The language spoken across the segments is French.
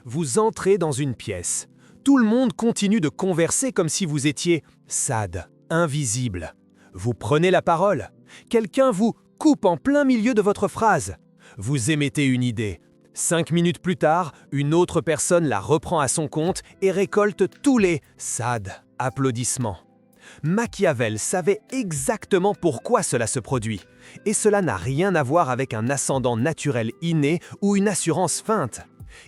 Vous entrez dans une pièce. Tout le monde continue de converser comme si vous étiez sad, invisible. Vous prenez la parole. Quelqu'un vous coupe en plein milieu de votre phrase. Vous émettez une idée. 5 minutes plus tard, une autre personne la reprend à son compte et récolte tous les sad applaudissements. Machiavel savait exactement pourquoi cela se produit. Et cela n'a rien à voir avec un ascendant naturel inné ou une assurance feinte.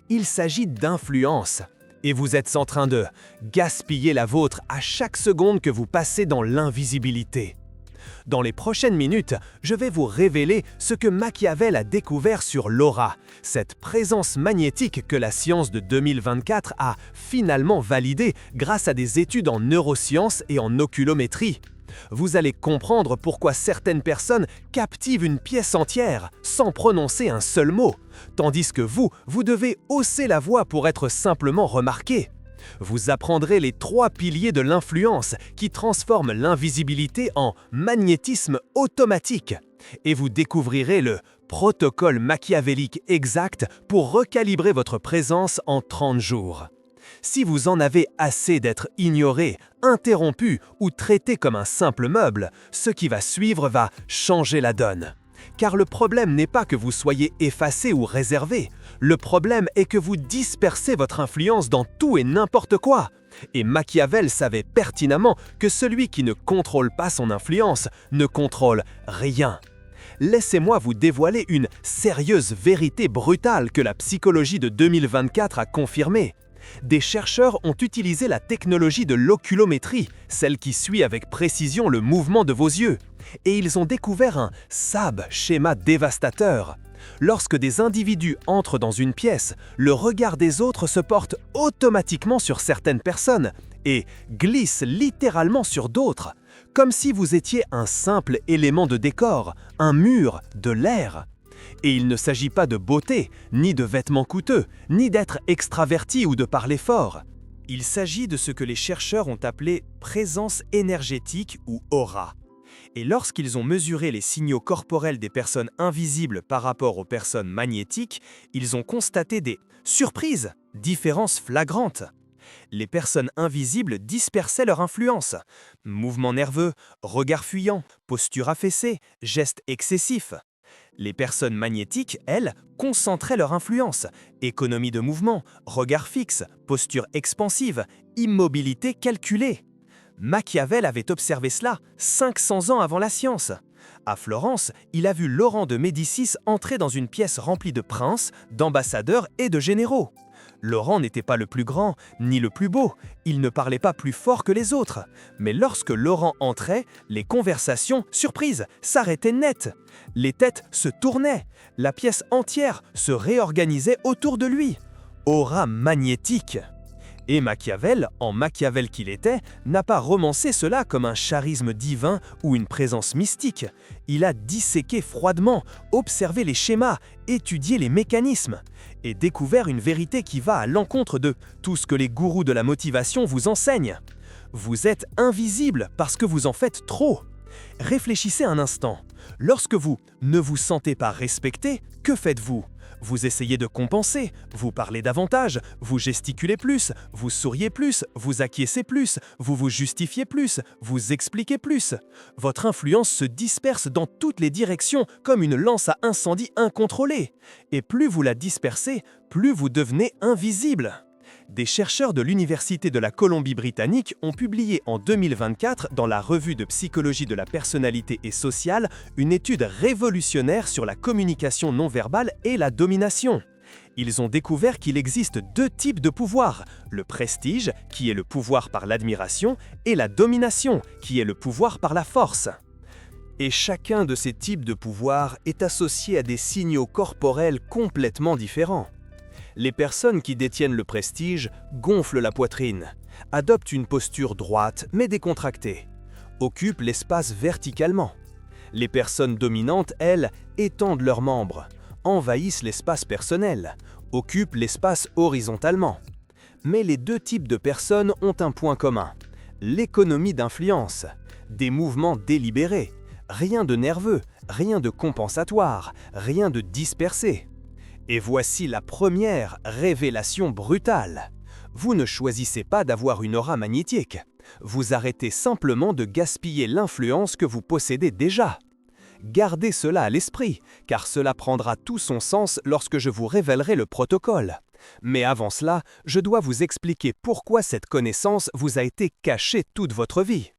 Il s'agit d'influence. Et vous êtes en train de gaspiller la vôtre à chaque seconde que vous passez dans l'invisibilité. Dans les prochaines minutes, je vais vous révéler ce que Machiavel a découvert sur l'aura, cette présence magnétique que la science de 2024 a finalement validée grâce à des études en neurosciences et en oculométrie. Vous allez comprendre pourquoi certaines personnes captivent une pièce entière sans prononcer un seul mot, tandis que vous devez hausser la voix pour être simplement remarqué. Vous apprendrez les 3 piliers de l'influence qui transforment l'invisibilité en magnétisme automatique. Et vous découvrirez le protocole machiavélique exact pour recalibrer votre présence en 30 jours. Si vous en avez assez d'être ignoré, interrompu ou traité comme un simple meuble, ce qui va suivre va changer la donne. Car le problème n'est pas que vous soyez effacé ou réservé. Le problème est que vous dispersez votre influence dans tout et n'importe quoi. Et Machiavel savait pertinemment que celui qui ne contrôle pas son influence ne contrôle rien. Laissez-moi vous dévoiler une sérieuse vérité brutale que la psychologie de 2024 a confirmée. Des chercheurs ont utilisé la technologie de l'oculométrie, celle qui suit avec précision le mouvement de vos yeux, et ils ont découvert un schéma dévastateur. Lorsque des individus entrent dans une pièce, le regard des autres se porte automatiquement sur certaines personnes et glisse littéralement sur d'autres, comme si vous étiez un simple élément de décor, un mur, de l'air. Et il ne s'agit pas de beauté, ni de vêtements coûteux, ni d'être extraverti ou de parler fort. Il s'agit de ce que les chercheurs ont appelé présence énergétique ou aura. Et lorsqu'ils ont mesuré les signaux corporels des personnes invisibles par rapport aux personnes magnétiques, ils ont constaté des surprises, différences flagrantes. Les personnes invisibles dispersaient leur influence. Mouvements nerveux, regards fuyants, posture affaissée, gestes excessifs. Les personnes magnétiques, elles, concentraient leur influence. Économie de mouvement, regard fixe, posture expansive, immobilité calculée. Machiavel avait observé cela 500 ans avant la science. À Florence, il a vu Laurent de Médicis entrer dans une pièce remplie de princes, d'ambassadeurs et de généraux. Laurent n'était pas le plus grand, ni le plus beau, il ne parlait pas plus fort que les autres. Mais lorsque Laurent entrait, les conversations, surprise, s'arrêtaient net. Les têtes se tournaient, la pièce entière se réorganisait autour de lui. Aura magnétique. Et Machiavel, en Machiavel qu'il était, n'a pas romancé cela comme un charisme divin ou une présence mystique. Il a disséqué froidement, observé les schémas, étudié les mécanismes, et découvert une vérité qui va à l'encontre de tout ce que les gourous de la motivation vous enseignent. Vous êtes invisible parce que vous en faites trop. Réfléchissez un instant. Lorsque vous ne vous sentez pas respecté, que faites-vous ? Vous essayez de compenser, vous parlez davantage, vous gesticulez plus, vous souriez plus, vous acquiescez plus, vous vous justifiez plus, vous expliquez plus. Votre influence se disperse dans toutes les directions comme une lance à incendie incontrôlée. Et plus vous la dispersez, plus vous devenez invisible. Des chercheurs de l'Université de la Colombie-Britannique ont publié en 2024 dans la revue de psychologie de la personnalité et sociale une étude révolutionnaire sur la communication non verbale et la domination. Ils ont découvert qu'il existe 2 types de pouvoir, le prestige, qui est le pouvoir par l'admiration, et la domination, qui est le pouvoir par la force. Et chacun de ces types de pouvoir est associé à des signaux corporels complètement différents. Les personnes qui détiennent le prestige gonflent la poitrine, adoptent une posture droite mais décontractée, occupent l'espace verticalement. Les personnes dominantes, elles, étendent leurs membres, envahissent l'espace personnel, occupent l'espace horizontalement. Mais les 2 types de personnes ont un point commun, l'économie d'influence, des mouvements délibérés, rien de nerveux, rien de compensatoire, rien de dispersé. Et voici la première révélation brutale. Vous ne choisissez pas d'avoir une aura magnétique. Vous arrêtez simplement de gaspiller l'influence que vous possédez déjà. Gardez cela à l'esprit, car cela prendra tout son sens lorsque je vous révélerai le protocole. Mais avant cela, je dois vous expliquer pourquoi cette connaissance vous a été cachée toute votre vie.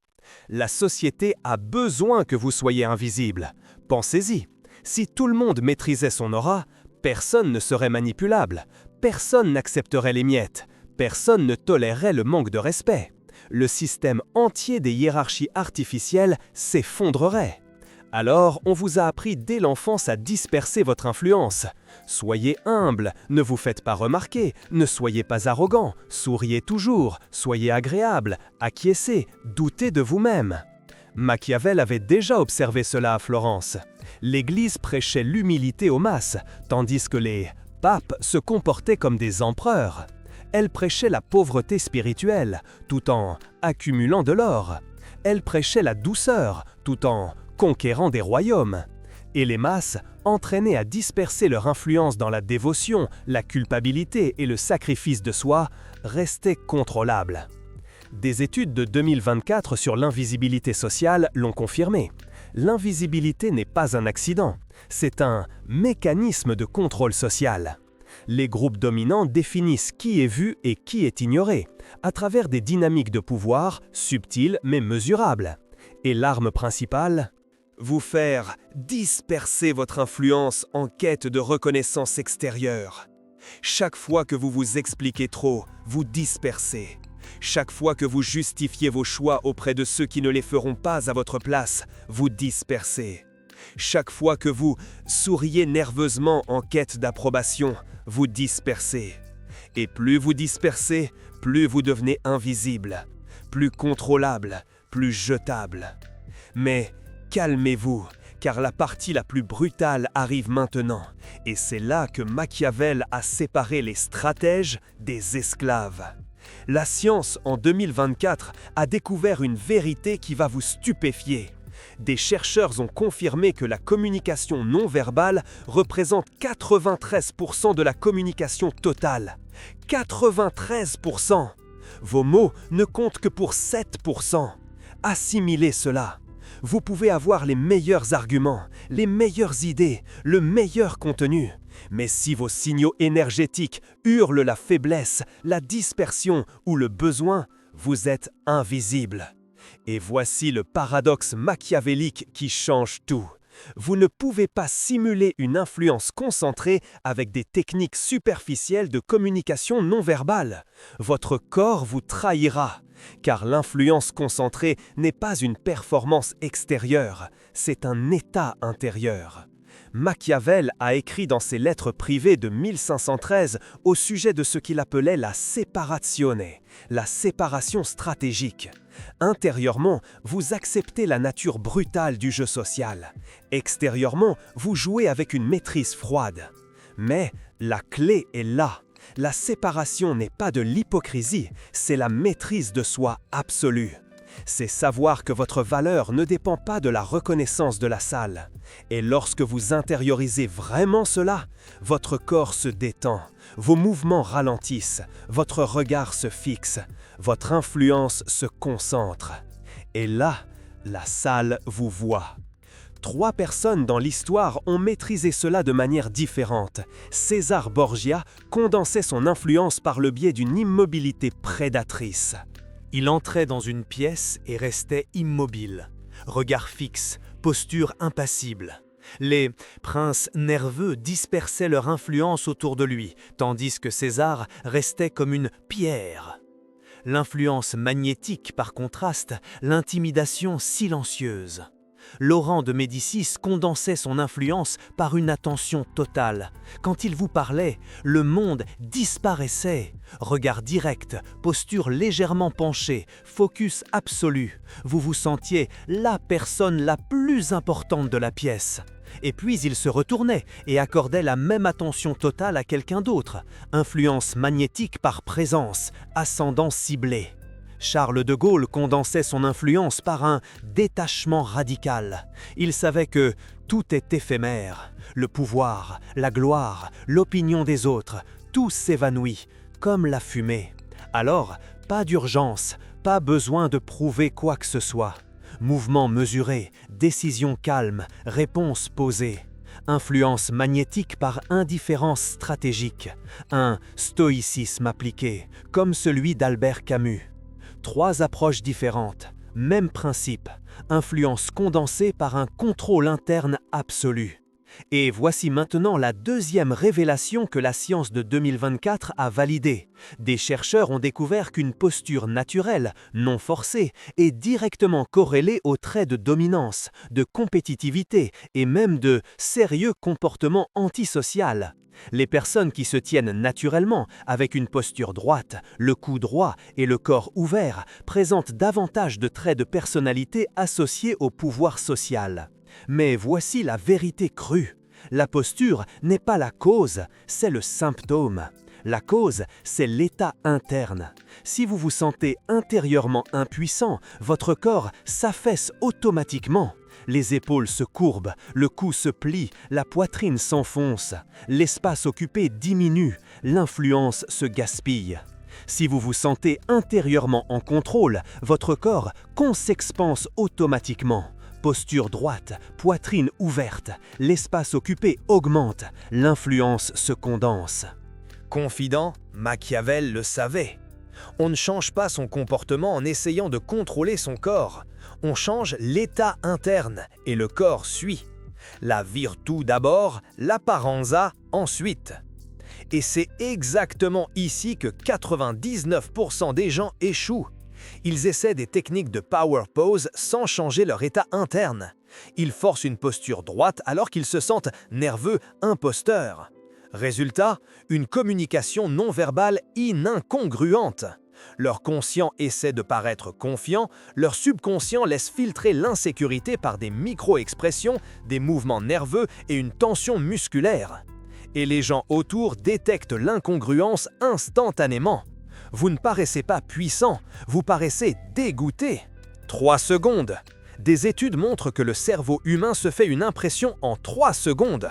La société a besoin que vous soyez invisible. Pensez-y, si tout le monde maîtrisait son aura, personne ne serait manipulable, personne n'accepterait les miettes, personne ne tolérerait le manque de respect. Le système entier des hiérarchies artificielles s'effondrerait. Alors, on vous a appris dès l'enfance à disperser votre influence. Soyez humble, ne vous faites pas remarquer, ne soyez pas arrogant, souriez toujours, soyez agréable, acquiescez, doutez de vous-même. Machiavel avait déjà observé cela à Florence. L'Église prêchait l'humilité aux masses, tandis que les papes se comportaient comme des empereurs. Elle prêchait la pauvreté spirituelle, tout en accumulant de l'or. Elle prêchait la douceur, tout en conquérant des royaumes. Et les masses, entraînées à disperser leur influence dans la dévotion, la culpabilité et le sacrifice de soi, restaient contrôlables. Des études de 2024 sur l'invisibilité sociale l'ont confirmé. L'invisibilité n'est pas un accident, c'est un mécanisme de contrôle social. Les groupes dominants définissent qui est vu et qui est ignoré, à travers des dynamiques de pouvoir subtiles mais mesurables. Et l'arme principale ? Vous faire disperser votre influence en quête de reconnaissance extérieure. Chaque fois que vous vous expliquez trop, vous dispersez. Chaque fois que vous justifiez vos choix auprès de ceux qui ne les feront pas à votre place, vous dispersez. Chaque fois que vous souriez nerveusement en quête d'approbation, vous dispersez. Et plus vous dispersez, plus vous devenez invisible, plus contrôlable, plus jetable. Mais calmez-vous, car la partie la plus brutale arrive maintenant. Et c'est là que Machiavel a séparé les stratèges des esclaves. La science, en 2024, a découvert une vérité qui va vous stupéfier. Des chercheurs ont confirmé que la communication non verbale représente 93% de la communication totale. 93%! Vos mots ne comptent que pour 7%. Assimilez cela. Vous pouvez avoir les meilleurs arguments, les meilleures idées, le meilleur contenu. Mais si vos signaux énergétiques hurlent la faiblesse, la dispersion ou le besoin, vous êtes invisible. Et voici le paradoxe machiavélique qui change tout. Vous ne pouvez pas simuler une influence concentrée avec des techniques superficielles de communication non verbale. Votre corps vous trahira, car l'influence concentrée n'est pas une performance extérieure, c'est un état intérieur. Machiavel a écrit dans ses lettres privées de 1513 au sujet de ce qu'il appelait la separazione, la séparation stratégique. Intérieurement, vous acceptez la nature brutale du jeu social. Extérieurement, vous jouez avec une maîtrise froide. Mais la clé est là. La séparation n'est pas de l'hypocrisie, c'est la maîtrise de soi absolue. C'est savoir que votre valeur ne dépend pas de la reconnaissance de la salle. Et lorsque vous intériorisez vraiment cela, votre corps se détend, vos mouvements ralentissent, votre regard se fixe, votre influence se concentre. Et là, la salle vous voit. 3 personnes dans l'histoire ont maîtrisé cela de manière différente. César Borgia condensait son influence par le biais d'une immobilité prédatrice. Il entrait dans une pièce et restait immobile, regard fixe, posture impassible. Les princes nerveux dispersaient leur influence autour de lui, tandis que César restait comme une pierre. L'influence magnétique, par contraste, l'intimidation silencieuse. Laurent de Médicis condensait son influence par une attention totale. Quand il vous parlait, le monde disparaissait. Regard direct, posture légèrement penchée, focus absolu. Vous vous sentiez la personne la plus importante de la pièce. Et puis il se retournait et accordait la même attention totale à quelqu'un d'autre. Influence magnétique par présence, ascendant ciblé. Charles de Gaulle condensait son influence par un détachement radical. Il savait que Tout est éphémère. Le pouvoir, la gloire, l'opinion des autres, tout s'évanouit, comme la fumée. Alors, pas d'urgence, pas besoin de prouver quoi que ce soit. Mouvement mesuré, décision calme, réponse posée. Influence magnétique par indifférence stratégique. Un stoïcisme appliqué, comme celui d'Albert Camus. 3 approches différentes, même principe. Influence condensée par un contrôle interne absolu. Et voici maintenant la deuxième révélation que la science de 2024 a validée. Des chercheurs ont découvert qu'une posture naturelle, non forcée, est directement corrélée aux traits de dominance, de compétitivité et même de sérieux comportement antisocial. Les personnes qui se tiennent naturellement, avec une posture droite, le cou droit et le corps ouvert, présentent davantage de traits de personnalité associés au pouvoir social. Mais voici la vérité crue. La posture n'est pas la cause, c'est le symptôme. La cause, c'est l'état interne. Si vous vous sentez intérieurement impuissant, votre corps s'affaisse automatiquement. Les épaules se courbent, le cou se plie, la poitrine s'enfonce. L'espace occupé diminue, l'influence se gaspille. Si vous vous sentez intérieurement en contrôle, votre corps s'expanse automatiquement. Posture droite, poitrine ouverte, l'espace occupé augmente, l'influence se condense. Confident, Machiavel le savait. On ne change pas son comportement en essayant de contrôler son corps. On change l'état interne et le corps suit. La virtu d'abord, l'apparenza ensuite. Et c'est exactement ici que 99% des gens échouent. Ils essaient des techniques de power pose sans changer leur état interne. Ils forcent une posture droite alors qu'ils se sentent nerveux, imposteurs. Résultat, une communication non verbale incongruente. Leur conscient essaie de paraître confiant, leur subconscient laisse filtrer l'insécurité par des micro-expressions, des mouvements nerveux et une tension musculaire. Et les gens autour détectent l'incongruence instantanément. Vous ne paraissez pas puissant, vous paraissez dégoûté. 3 secondes. Des études montrent que le cerveau humain se fait une impression en 3 secondes.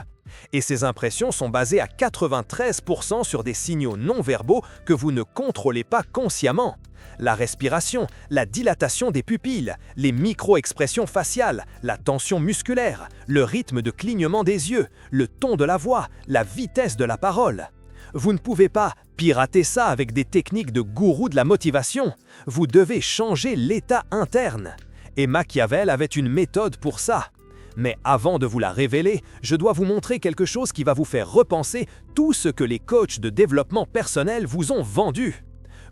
Et ces impressions sont basées à 93% sur des signaux non-verbaux que vous ne contrôlez pas consciemment. La respiration, la dilatation des pupilles, les micro-expressions faciales, la tension musculaire, le rythme de clignement des yeux, le ton de la voix, la vitesse de la parole. Vous ne pouvez pas pirater ça avec des techniques de gourou de la motivation. Vous devez changer l'état interne. Et Machiavel avait une méthode pour ça. Mais avant de vous la révéler, je dois vous montrer quelque chose qui va vous faire repenser tout ce que les coachs de développement personnel vous ont vendu.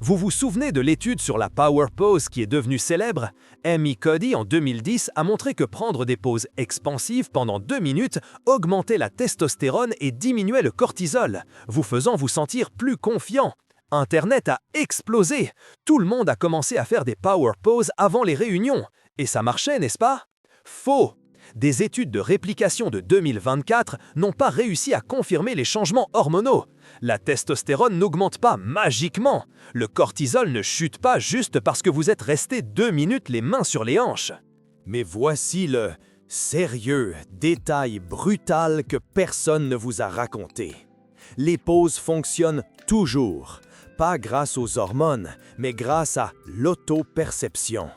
Vous vous souvenez de l'étude sur la Power Pose qui est devenue célèbre? Amy Cuddy, en 2010, a montré que prendre des poses expansives pendant 2 minutes augmentait la testostérone et diminuait le cortisol, vous faisant vous sentir plus confiant. Internet a explosé. Tout le monde a commencé à faire des Power Poses avant les réunions. Et ça marchait, n'est-ce pas? Faux! Des études de réplication de 2024 n'ont pas réussi à confirmer les changements hormonaux. La testostérone n'augmente pas magiquement. Le cortisol ne chute pas juste parce que vous êtes resté 2 minutes les mains sur les hanches. Mais voici le sérieux détail brutal que personne ne vous a raconté. Les poses fonctionnent toujours, pas grâce aux hormones, mais grâce à l'auto-perception.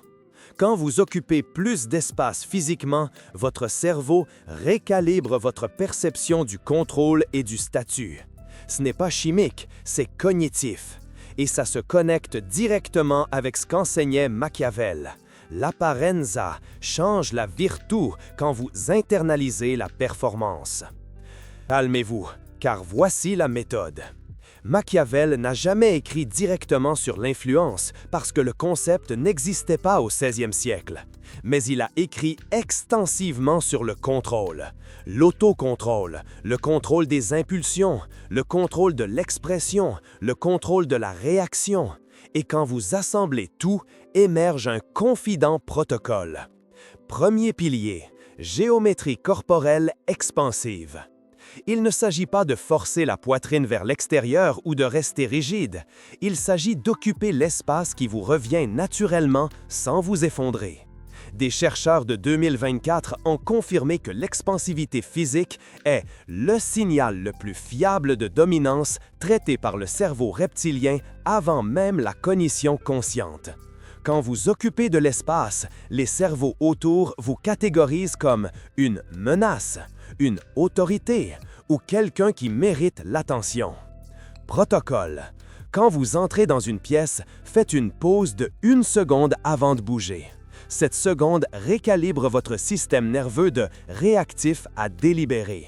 Quand vous occupez plus d'espace physiquement, votre cerveau récalibre votre perception du contrôle et du statut. Ce n'est pas chimique, c'est cognitif. Et ça se connecte directement avec ce qu'enseignait Machiavel. L'apparenza change la virtu quand vous internalisez la performance. Calmez-vous, car voici la méthode. Machiavel n'a jamais écrit directement sur l'influence parce que le concept n'existait pas au XVIe siècle. Mais il a écrit extensivement sur le contrôle, l'autocontrôle, le contrôle des impulsions, le contrôle de l'expression, le contrôle de la réaction. Et quand vous assemblez tout, émerge un confident protocole. Premier pilier, géométrie corporelle expansive. Il ne s'agit pas de forcer la poitrine vers l'extérieur ou de rester rigide. Il s'agit d'occuper l'espace qui vous revient naturellement sans vous effondrer. Des chercheurs de 2024 ont confirmé que l'expansivité physique est le signal le plus fiable de dominance traité par le cerveau reptilien avant même la cognition consciente. Quand vous occupez de l'espace, les cerveaux autour vous catégorisent comme une menace, une autorité ou quelqu'un qui mérite l'attention. Protocole. Quand vous entrez dans une pièce, faites une pause de 1 seconde avant de bouger. Cette seconde récalibre votre système nerveux de réactif à délibéré.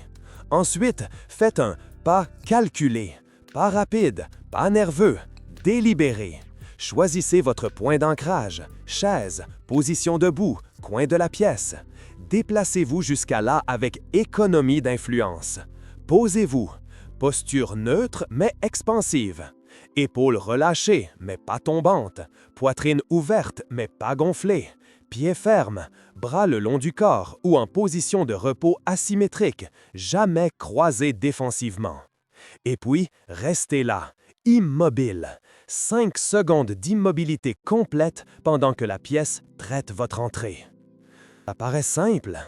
Ensuite, faites un pas calculé, pas rapide, pas nerveux, délibéré. Choisissez votre point d'ancrage, chaise, position debout, coin de la pièce. Déplacez-vous jusqu'à là avec économie d'influence. Posez-vous. Posture neutre mais expansive. Épaules relâchées mais pas tombantes. Poitrine ouverte mais pas gonflée. Pieds fermes, bras le long du corps ou en position de repos asymétrique, jamais croisés défensivement. Et puis, restez là, immobile. 5 secondes d'immobilité complète pendant que la pièce traite votre entrée. Ça paraît simple,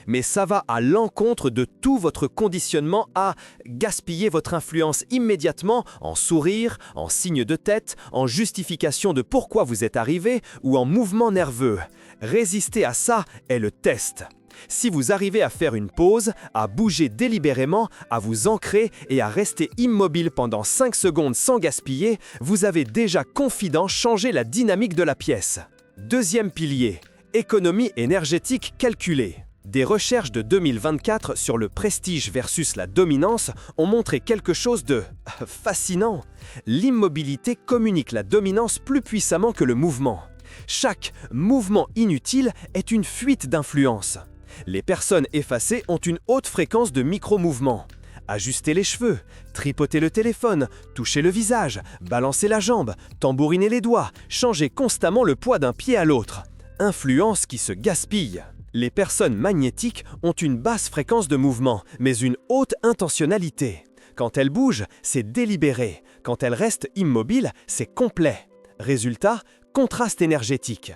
mais ça va à l'encontre de tout votre conditionnement à gaspiller votre influence immédiatement en sourire, en signe de tête, en justification de pourquoi vous êtes arrivé ou en mouvement nerveux. Résister à ça est le test. Si vous arrivez à faire une pause, à bouger délibérément, à vous ancrer et à rester immobile pendant 5 secondes sans gaspiller, vous avez déjà confident changé la dynamique de la pièce. Deuxième pilier, économie énergétique calculée. Des recherches de 2024 sur le prestige versus la dominance ont montré quelque chose de fascinant. L'immobilité communique la dominance plus puissamment que le mouvement. Chaque mouvement inutile est une fuite d'influence. Les personnes effacées ont une haute fréquence de micro-mouvements. Ajuster les cheveux, tripoter le téléphone, toucher le visage, balancer la jambe, tambouriner les doigts, changer constamment le poids d'un pied à l'autre. Influence qui se gaspille. Les personnes magnétiques ont une basse fréquence de mouvement, mais une haute intentionnalité. Quand elles bougent, c'est délibéré. Quand elles restent immobiles, c'est complet. Résultat, contraste énergétique.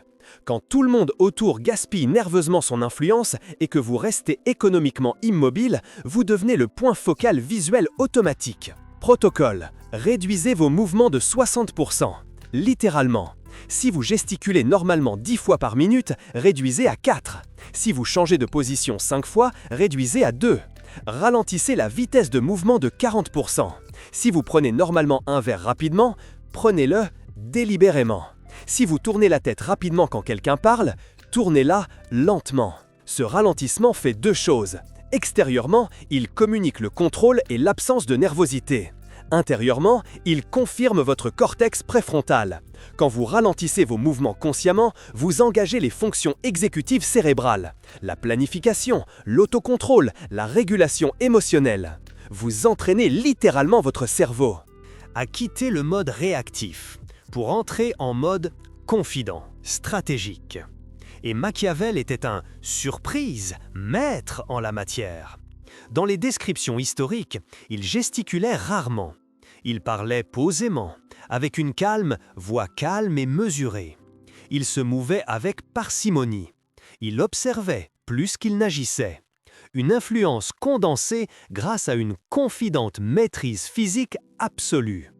Quand tout le monde autour gaspille nerveusement son influence et que vous restez économiquement immobile, vous devenez le point focal visuel automatique. Protocole. Réduisez vos mouvements de 60%. Littéralement. Si vous gesticulez normalement 10 fois par minute, réduisez à 4. Si vous changez de position 5 fois, réduisez à 2. Ralentissez la vitesse de mouvement de 40%. Si vous prenez normalement un verre rapidement, prenez-le délibérément. Si vous tournez la tête rapidement quand quelqu'un parle, tournez-la lentement. Ce ralentissement fait 2 choses. Extérieurement, il communique le contrôle et l'absence de nervosité. Intérieurement, il confirme votre cortex préfrontal. Quand vous ralentissez vos mouvements consciemment, vous engagez les fonctions exécutives cérébrales, la planification, l'autocontrôle, la régulation émotionnelle. Vous entraînez littéralement votre cerveau à quitter le mode réactif pour entrer en mode confident, stratégique. Et Machiavel était un surprise maître en la matière. Dans les descriptions historiques, il gesticulait rarement. Il parlait posément, avec une voix calme et mesurée. Il se mouvait avec parcimonie. Il observait plus qu'il n'agissait. Une influence condensée grâce à une confidente maîtrise physique absolue.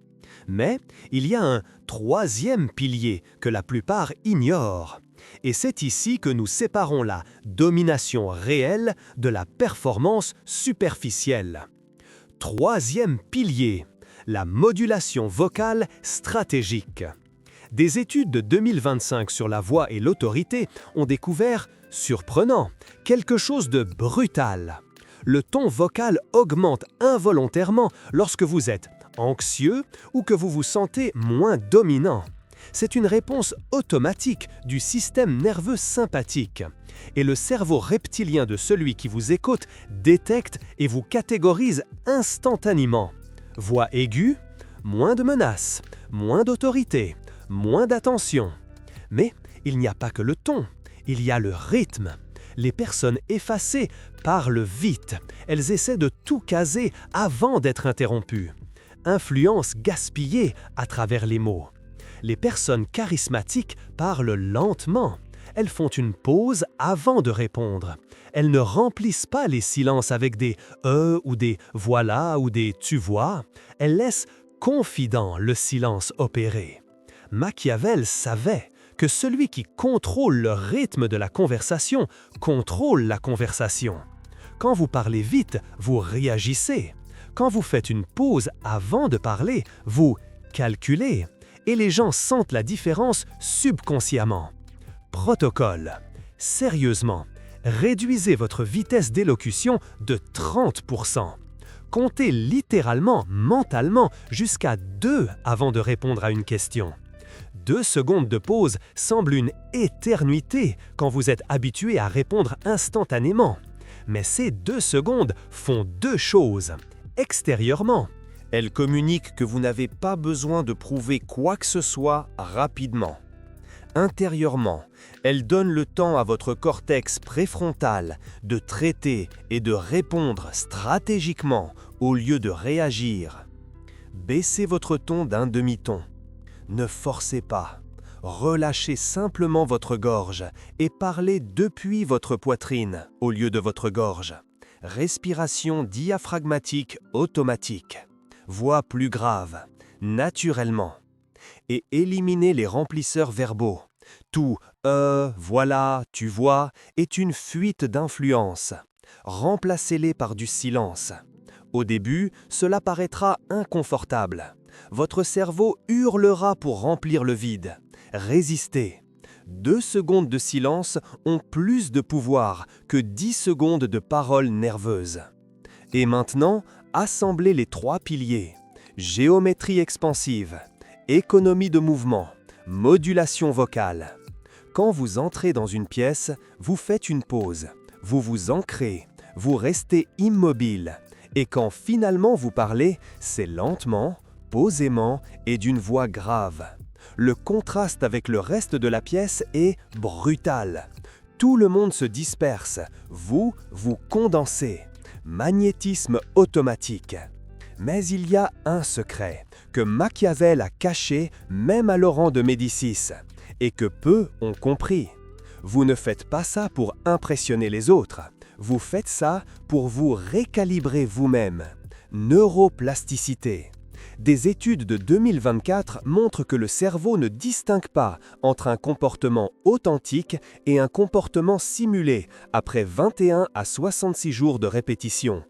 Mais il y a un troisième pilier que la plupart ignorent. Et c'est ici que nous séparons la domination réelle de la performance superficielle. Troisième pilier, la modulation vocale stratégique. Des études de 2025 sur la voix et l'autorité ont découvert, surprenant, quelque chose de brutal. Le ton vocal augmente involontairement lorsque vous êtes anxieux ou que vous vous sentez moins dominant. C'est une réponse automatique du système nerveux sympathique. Et le cerveau reptilien de celui qui vous écoute détecte et vous catégorise instantanément. Voix aiguë, moins de menaces, moins d'autorité, moins d'attention. Mais il n'y a pas que le ton, il y a le rythme. Les personnes effacées parlent vite, elles essaient de tout caser avant d'être interrompues. Influence gaspillée à travers les mots. Les personnes charismatiques parlent lentement. Elles font une pause avant de répondre. Elles ne remplissent pas les silences avec des « ou des « voilà » ou des « tu vois ». Elles laissent confident le silence opérer. Machiavel savait que celui qui contrôle le rythme de la conversation contrôle la conversation. Quand vous parlez vite, vous réagissez. Quand vous faites une pause avant de parler, vous calculez. Et les gens sentent la différence subconsciemment. Protocole. Sérieusement, réduisez votre vitesse d'élocution de 30%. Comptez littéralement, mentalement, jusqu'à 2 avant de répondre à une question. 2 secondes de pause semblent une éternité quand vous êtes habitué à répondre instantanément. Mais ces 2 secondes font 2 choses. Extérieurement, Elles communiquent que vous n'avez pas besoin de prouver quoi que ce soit rapidement. Intérieurement, elles donnent le temps à votre cortex préfrontal de traiter et de répondre stratégiquement au lieu de réagir. Baissez votre ton d'un demi-ton. Ne forcez pas. Relâchez simplement votre gorge et parlez depuis votre poitrine au lieu de votre gorge. Respiration diaphragmatique automatique. Voix plus grave, naturellement. Et éliminez les remplisseurs verbaux. Tout « voilà, tu vois » est une fuite d'influence. Remplacez-les par du silence. Au début, cela paraîtra inconfortable. Votre cerveau hurlera pour remplir le vide. Résistez. 2 secondes de silence ont plus de pouvoir que 10 secondes de paroles nerveuses. Et maintenant, assemblez les 3 piliers. Géométrie expansive, économie de mouvement, modulation vocale. Quand vous entrez dans une pièce, vous faites une pause. Vous vous ancrez, vous restez immobile. Et quand finalement vous parlez, c'est lentement, posément et d'une voix grave. Le contraste avec le reste de la pièce est brutal. Tout le monde se disperse, vous condensez. Magnétisme automatique. Mais il y a un secret que Machiavel a caché même à Laurent de Médicis et que peu ont compris. Vous ne faites pas ça pour impressionner les autres, vous faites ça pour vous récalibrer vous-même. Neuroplasticité. Des études de 2024 montrent que le cerveau ne distingue pas entre un comportement authentique et un comportement simulé après 21 à 66 jours de répétition.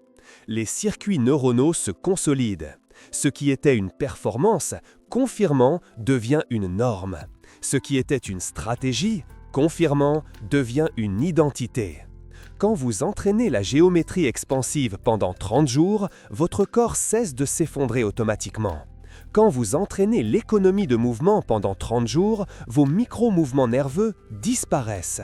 Les circuits neuronaux se consolident. Ce qui était une performance, confirmant, devient une norme. Ce qui était une stratégie, confirmant, devient une identité. Quand vous entraînez la géométrie expansive pendant 30 jours, votre corps cesse de s'effondrer automatiquement. Quand vous entraînez l'économie de mouvement pendant 30 jours, vos micro-mouvements nerveux disparaissent.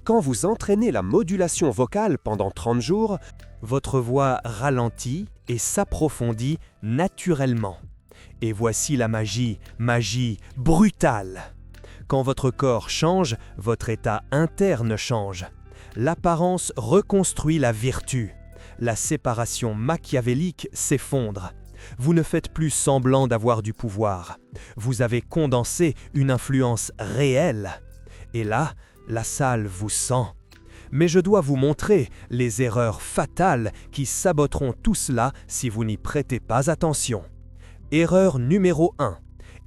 Quand vous entraînez la modulation vocale pendant 30 jours, votre voix ralentit et s'approfondit naturellement. Et voici la magie brutale. Quand votre corps change, votre état interne change. L'apparence reconstruit la vertu. La séparation machiavélique s'effondre. Vous ne faites plus semblant d'avoir du pouvoir. Vous avez condensé une influence réelle. Et là, la salle vous sent. Mais je dois vous montrer les erreurs fatales qui saboteront tout cela si vous n'y prêtez pas attention. Erreur numéro 1.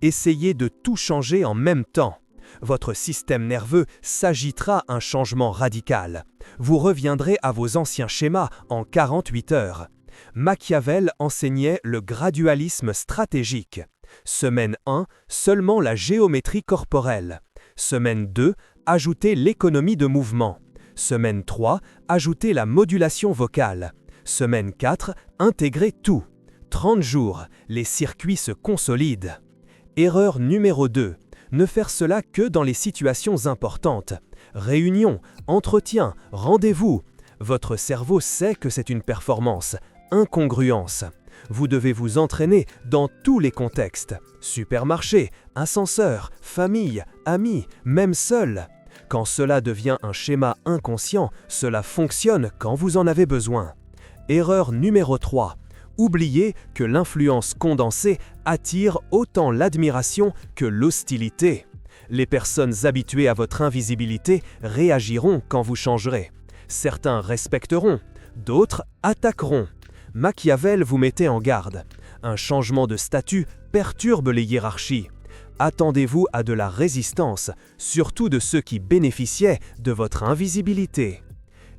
Essayez de tout changer en même temps. Votre système nerveux s'agitera un changement radical. Vous reviendrez à vos anciens schémas en 48 heures. Machiavel enseignait le gradualisme stratégique. Semaine 1, seulement la géométrie corporelle. Semaine 2, ajoutez l'économie de mouvement. Semaine 3, ajoutez la modulation vocale. Semaine 4, intégrez tout. 30 jours, les circuits se consolident. Erreur numéro 2. Ne faire cela que dans les situations importantes. Réunion, entretien, rendez-vous. Votre cerveau sait que c'est une performance. Incongruence. Vous devez vous entraîner dans tous les contextes. Supermarché, ascenseur, famille, amis, même seul. Quand cela devient un schéma inconscient, cela fonctionne quand vous en avez besoin. Erreur numéro 3. Oubliez que l'influence condensée attire autant l'admiration que l'hostilité. Les personnes habituées à votre invisibilité réagiront quand vous changerez. Certains respecteront, d'autres attaqueront. Machiavel vous mettait en garde. Un changement de statut perturbe les hiérarchies. Attendez-vous à de la résistance, surtout de ceux qui bénéficiaient de votre invisibilité.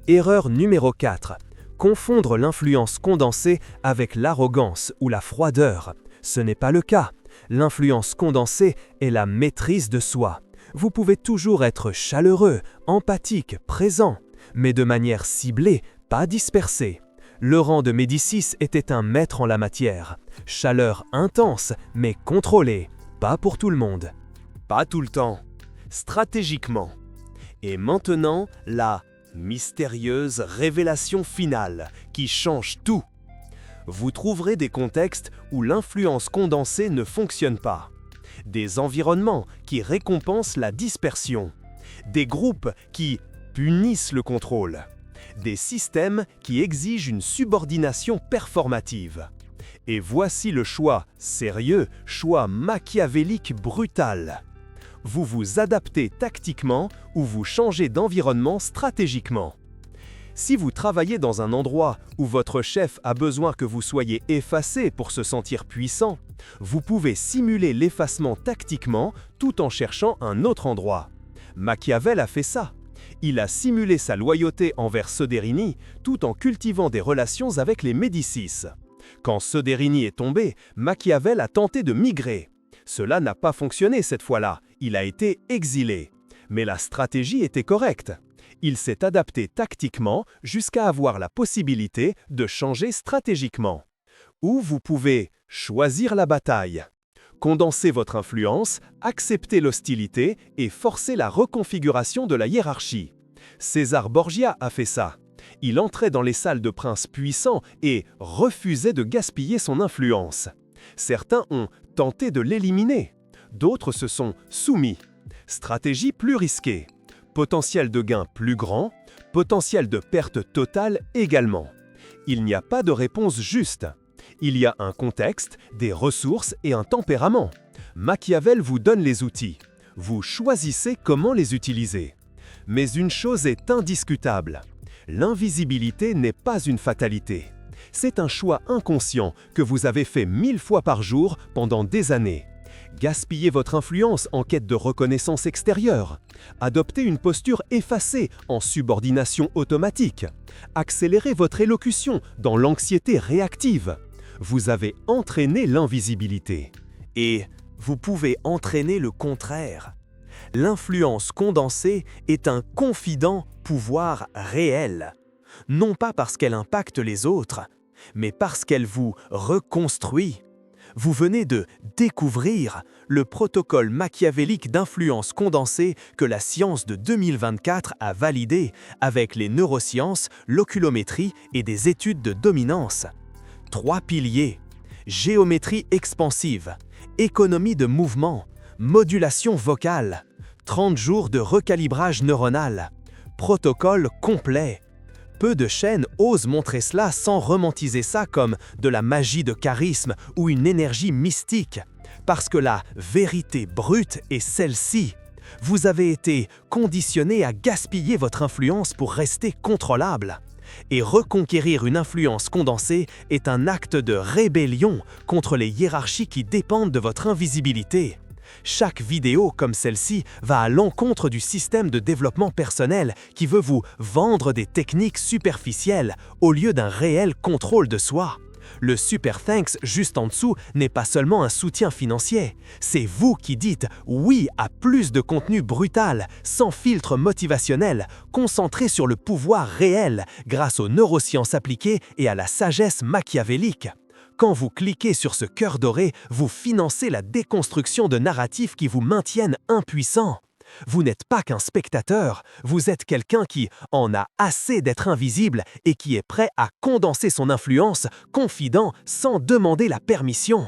Erreur numéro 4. Confondre l'influence condensée avec l'arrogance ou la froideur. Ce n'est pas le cas. L'influence condensée est la maîtrise de soi. Vous pouvez toujours être chaleureux, empathique, présent, mais de manière ciblée, pas dispersée. Le rang de Médicis était un maître en la matière. Chaleur intense, mais contrôlée. Pas pour tout le monde. Pas tout le temps. Stratégiquement. Et maintenant, la mystérieuse révélation finale qui change tout. Vous trouverez des contextes où l'influence condensée ne fonctionne pas. Des environnements qui récompensent la dispersion. Des groupes qui punissent le contrôle. Des systèmes qui exigent une subordination performative. Et voici le choix sérieux, choix machiavélique brutal. Vous vous adaptez tactiquement ou vous changez d'environnement stratégiquement. Si vous travaillez dans un endroit où votre chef a besoin que vous soyez effacé pour se sentir puissant, vous pouvez simuler l'effacement tactiquement tout en cherchant un autre endroit. Machiavel a fait ça. Il a simulé sa loyauté envers Soderini tout en cultivant des relations avec les Médicis. Quand Soderini est tombé, Machiavel a tenté de migrer. Cela n'a pas fonctionné cette fois-là, il a été exilé. Mais la stratégie était correcte. Il s'est adapté tactiquement jusqu'à avoir la possibilité de changer stratégiquement. Ou vous pouvez choisir la bataille, condenser votre influence, accepter l'hostilité et forcer la reconfiguration de la hiérarchie. César Borgia a fait ça. Il entrait dans les salles de princes puissants et refusait de gaspiller son influence. Certains ont tenté de l'éliminer, d'autres se sont soumis. Stratégie plus risquée. Potentiel de gain plus grand, potentiel de perte totale également. Il n'y a pas de réponse juste. Il y a un contexte, des ressources et un tempérament. Machiavel vous donne les outils. Vous choisissez comment les utiliser. Mais une chose est indiscutable. L'invisibilité n'est pas une fatalité. C'est un choix inconscient que vous avez fait 1000 fois par jour pendant des années. Gaspillez votre influence en quête de reconnaissance extérieure. Adoptez une posture effacée en subordination automatique. Accélérez votre élocution dans l'anxiété réactive. Vous avez entraîné l'invisibilité. Et vous pouvez entraîner le contraire. L'influence condensée est un confident pouvoir réel. Non pas parce qu'elle impacte les autres, mais parce qu'elle vous reconstruit. Vous venez de découvrir le protocole machiavélique d'influence condensée que la science de 2024 a validé avec les neurosciences, l'oculométrie et des études de dominance. 3 piliers: géométrie expansive, économie de mouvement, modulation vocale, 30 jours de recalibrage neuronal, protocole complet. Peu de chaînes osent montrer cela sans romantiser ça comme de la magie de charisme ou une énergie mystique. Parce que la vérité brute est celle-ci. Vous avez été conditionné à gaspiller votre influence pour rester contrôlable. Et reconquérir une influence condensée est un acte de rébellion contre les hiérarchies qui dépendent de votre invisibilité. Chaque vidéo comme celle-ci va à l'encontre du système de développement personnel qui veut vous vendre des techniques superficielles au lieu d'un réel contrôle de soi. Le Super Thanks juste en dessous n'est pas seulement un soutien financier, c'est vous qui dites oui à plus de contenu brutal, sans filtre motivationnel, concentré sur le pouvoir réel grâce aux neurosciences appliquées et à la sagesse machiavélique. Quand vous cliquez sur ce cœur doré, vous financez la déconstruction de narratifs qui vous maintiennent impuissants. Vous n'êtes pas qu'un spectateur, vous êtes quelqu'un qui en a assez d'être invisible et qui est prêt à condenser son influence, confident, sans demander la permission.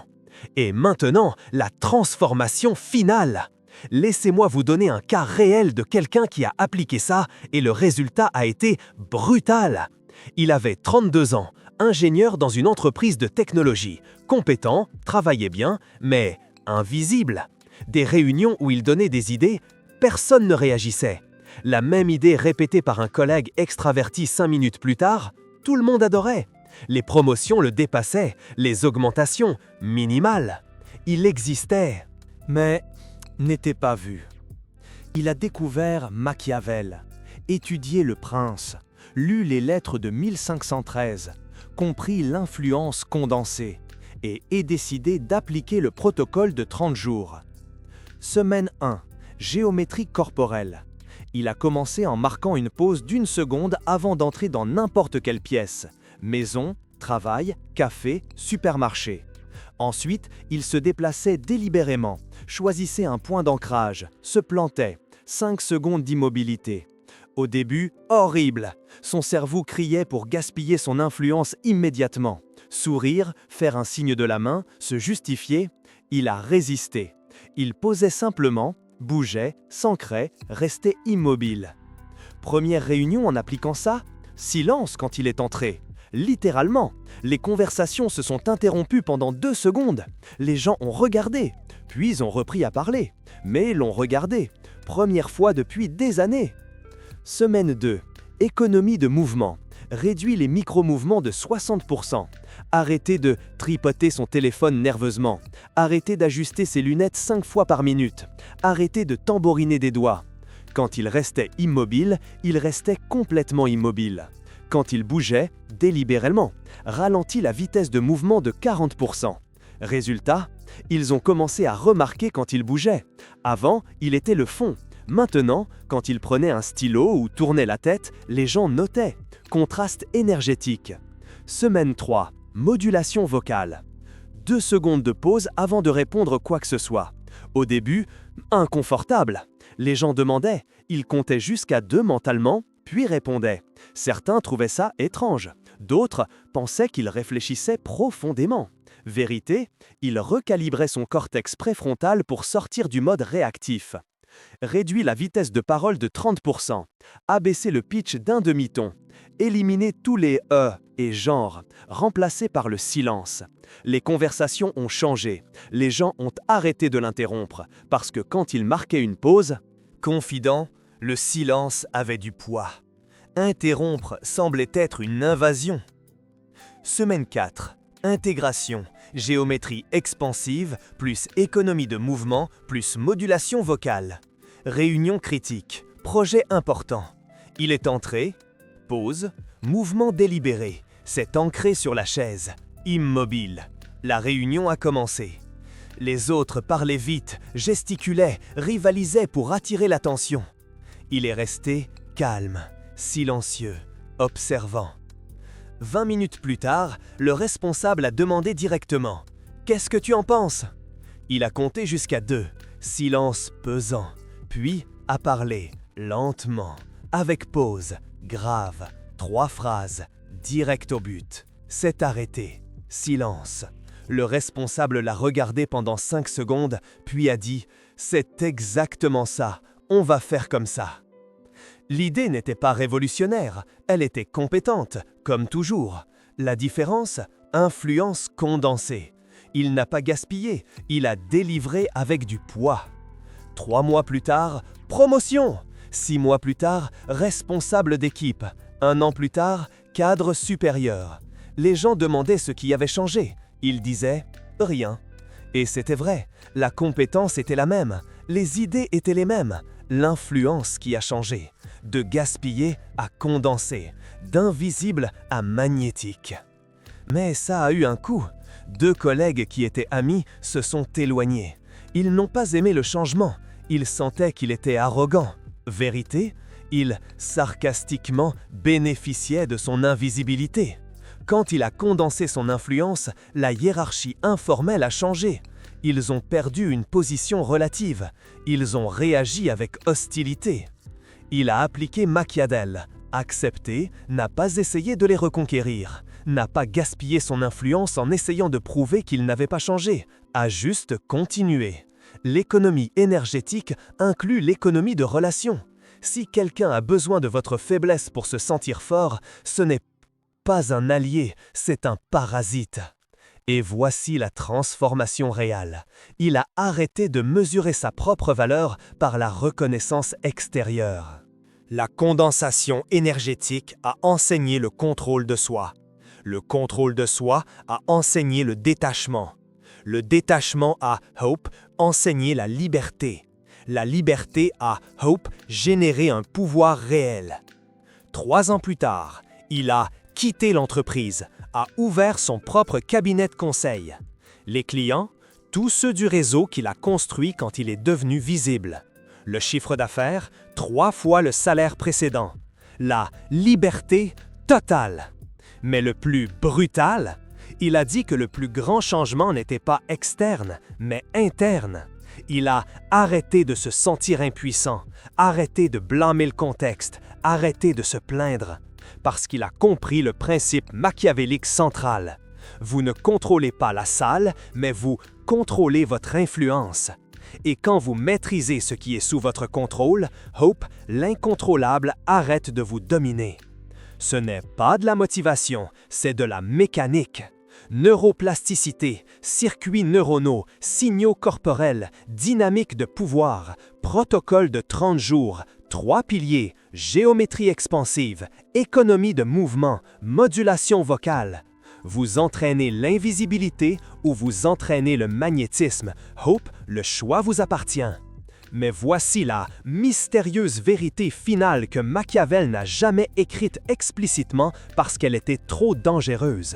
Et maintenant, la transformation finale. Laissez-moi vous donner un cas réel de quelqu'un qui a appliqué ça et le résultat a été brutal. Il avait 32 ans, ingénieur dans une entreprise de technologie, compétent, travaillait bien, mais invisible. Des réunions où il donnait des idées, personne ne réagissait. La même idée répétée par un collègue extraverti 5 minutes plus tard, tout le monde adorait. Les promotions le dépassaient, les augmentations, minimales. Il existait, mais n'était pas vu. Il a découvert Machiavel, étudié Le Prince, lu les lettres de 1513, compris l'influence condensée et est décidé d'appliquer le protocole de 30 jours. Semaine 1. Géométrie corporelle. Il a commencé en marquant une pause d'1 seconde avant d'entrer dans n'importe quelle pièce. Maison, travail, café, supermarché. Ensuite, il se déplaçait délibérément, choisissait un point d'ancrage, se plantait. 5 secondes d'immobilité. Au début, horrible. Son cerveau criait pour gaspiller son influence immédiatement. Sourire, faire un signe de la main, se justifier. Il a résisté. Il posait simplement, bougeait, s'ancrait, restait immobile. Première réunion en appliquant ça, silence quand il est entré. Littéralement, les conversations se sont interrompues pendant 2 secondes. Les gens ont regardé, puis ont repris à parler, mais l'ont regardé. Première fois depuis des années. Semaine 2. Économie de mouvement. Réduit les micro-mouvements de 60%. Arrêtez de tripoter son téléphone nerveusement. Arrêtez d'ajuster ses lunettes 5 fois par minute. Arrêtez de tambouriner des doigts. Quand il restait immobile, il restait complètement immobile. Quand il bougeait, délibérément, ralentit la vitesse de mouvement de 40%. Résultat, ils ont commencé à remarquer quand il bougeait. Avant, il était le fond. Maintenant, quand il prenait un stylo ou tournait la tête, les gens notaient. Contraste énergétique. Semaine 3. Modulation vocale. 2 secondes de pause avant de répondre quoi que ce soit. Au début, inconfortable. Les gens demandaient, il comptait jusqu'à 2 mentalement, puis répondait. Certains trouvaient ça étrange. D'autres pensaient qu'il réfléchissait profondément. Vérité, il recalibrait son cortex préfrontal pour sortir du mode réactif. Réduit la vitesse de parole de 30%. Abaisser le pitch d'un demi-ton. Éliminer tous les « et « genre », remplacés par le silence. Les conversations ont changé. Les gens ont arrêté de l'interrompre, parce que quand il marquait une pause, Confident, le silence avait du poids. Interrompre semblait être une invasion. Semaine 4. Intégration, géométrie expansive, plus économie de mouvement, plus modulation vocale. Réunion critique, projet important. Il est entré, pause, mouvement délibéré, s'est ancré sur la chaise, immobile. La réunion a commencé. Les autres parlaient vite, gesticulaient, rivalisaient pour attirer l'attention. Il est resté calme, silencieux, observant. 20 minutes plus tard, le responsable a demandé directement « Qu'est-ce que tu en penses ?» Il a compté jusqu'à 2, silence pesant, puis a parlé lentement, avec pause, grave, 3 phrases, direct au but. S'est arrêté, silence. Le responsable l'a regardé pendant 5 secondes, puis a dit « C'est exactement ça, on va faire comme ça ». L'idée n'était pas révolutionnaire, elle était compétente, comme toujours. La différence, influence condensée. Il n'a pas gaspillé, il a délivré avec du poids. 3 mois plus tard, promotion. 6 mois plus tard, responsable d'équipe. 1 an plus tard, cadre supérieur. Les gens demandaient ce qui avait changé. Il disait « rien ». Et c'était vrai, la compétence était la même, les idées étaient les mêmes, l'influence qui a changé. De gaspiller à condenser, d'invisible à magnétique. Mais ça a eu un coût. 2 collègues qui étaient amis se sont éloignés. Ils n'ont pas aimé le changement, ils sentaient qu'il était arrogant. Vérité, il sarcastiquement bénéficiait de son invisibilité. Quand il a condensé son influence, la hiérarchie informelle a changé. Ils ont perdu une position relative. Ils ont réagi avec hostilité. Il a appliqué Machiavel, accepté, n'a pas essayé de les reconquérir, n'a pas gaspillé son influence en essayant de prouver qu'il n'avait pas changé, a juste continué. L'économie énergétique inclut l'économie de relations. Si quelqu'un a besoin de votre faiblesse pour se sentir fort, ce n'est pas un allié, c'est un parasite. Et voici la transformation réelle. Il a arrêté de mesurer sa propre valeur par la reconnaissance extérieure. La condensation énergétique a enseigné le contrôle de soi. Le contrôle de soi a enseigné le détachement. Le détachement a, Hope, enseigné la liberté. La liberté a, Hope, généré un pouvoir réel. 3 ans plus tard, il a quitté l'entreprise, a ouvert son propre cabinet de conseil. Les clients, tous ceux du réseau qu'il a construit quand il est devenu visible. Le chiffre d'affaires, 3 fois le salaire précédent. La liberté totale. Mais le plus brutal, il a dit que le plus grand changement n'était pas externe, mais interne. Il a arrêté de se sentir impuissant, arrêté de blâmer le contexte, arrêté de se plaindre, parce qu'il a compris le principe machiavélique central. Vous ne contrôlez pas la salle, mais vous contrôlez votre influence. Et quand vous maîtrisez ce qui est sous votre contrôle, Hope, l'incontrôlable, arrête de vous dominer. Ce n'est pas de la motivation, c'est de la mécanique. Neuroplasticité, circuits neuronaux, signaux corporels, dynamique de pouvoir, protocole de 30 jours, 3 piliers, géométrie expansive, économie de mouvement, modulation vocale. Vous entraînez l'invisibilité ou vous entraînez le magnétisme. Hope, le choix vous appartient. Mais voici la mystérieuse vérité finale que Machiavel n'a jamais écrite explicitement parce qu'elle était trop dangereuse.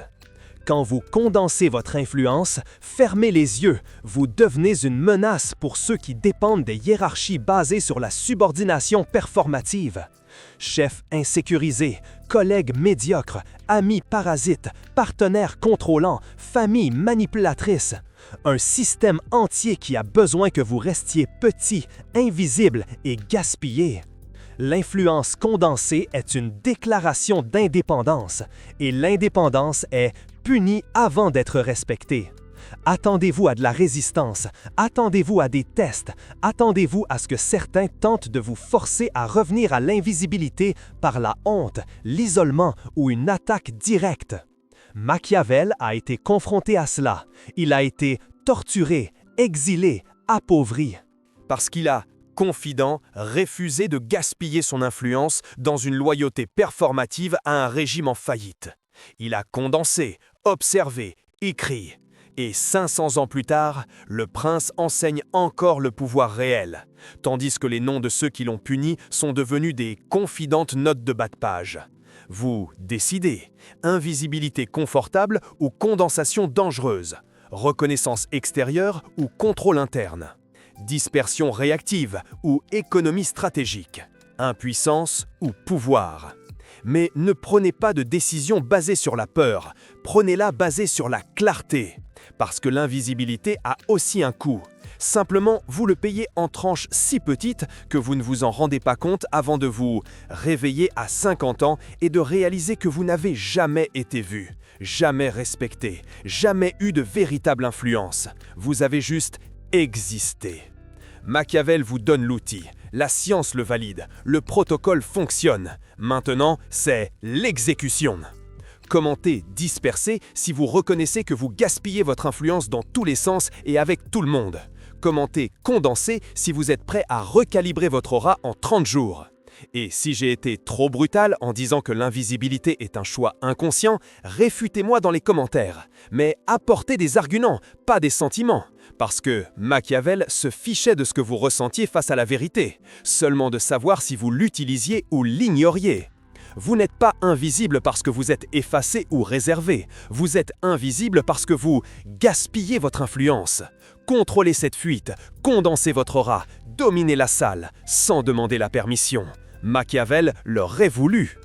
Quand vous condensez votre influence, fermez les yeux, vous devenez une menace pour ceux qui dépendent des hiérarchies basées sur la subordination performative. Chefs insécurisés, collègues médiocres, amis parasites, partenaires contrôlants, familles manipulatrices. Un système entier qui a besoin que vous restiez petit, invisible et gaspillé. L'influence condensée est une déclaration d'indépendance et l'indépendance est punie avant d'être respectée. Attendez-vous à de la résistance, attendez-vous à des tests, attendez-vous à ce que certains tentent de vous forcer à revenir à l'invisibilité par la honte, l'isolement ou une attaque directe. Machiavel a été confronté à cela. Il a été torturé, exilé, appauvri. Parce qu'il a, confident, refusé de gaspiller son influence dans une loyauté performative à un régime en faillite. Il a condensé, observé, écrit. Et 500 ans plus tard, le prince enseigne encore le pouvoir réel, tandis que les noms de ceux qui l'ont puni sont devenus des confidentes notes de bas de page. Vous décidez, invisibilité confortable ou condensation dangereuse, reconnaissance extérieure ou contrôle interne, dispersion réactive ou économie stratégique, impuissance ou pouvoir. Mais ne prenez pas de décision basée sur la peur, prenez-la basée sur la clarté, parce que l'invisibilité a aussi un coût. Simplement, vous le payez en tranches si petites que vous ne vous en rendez pas compte avant de vous réveiller à 50 ans et de réaliser que vous n'avez jamais été vu, jamais respecté, jamais eu de véritable influence. Vous avez juste existé. Machiavel vous donne l'outil, la science le valide, le protocole fonctionne. Maintenant, c'est l'exécution. Commentez, dispersez si vous reconnaissez que vous gaspillez votre influence dans tous les sens et avec tout le monde. Commentez, condensez si vous êtes prêt à recalibrer votre aura en 30 jours. Et si j'ai été trop brutal en disant que l'invisibilité est un choix inconscient, réfutez-moi dans les commentaires. Mais apportez des arguments, pas des sentiments. Parce que Machiavel se fichait de ce que vous ressentiez face à la vérité, seulement de savoir si vous l'utilisiez ou l'ignoriez. Vous n'êtes pas invisible parce que vous êtes effacé ou réservé. Vous êtes invisible parce que vous gaspillez votre influence. Contrôlez cette fuite, condensez votre aura, dominez la salle, sans demander la permission. Machiavel l'aurait voulu.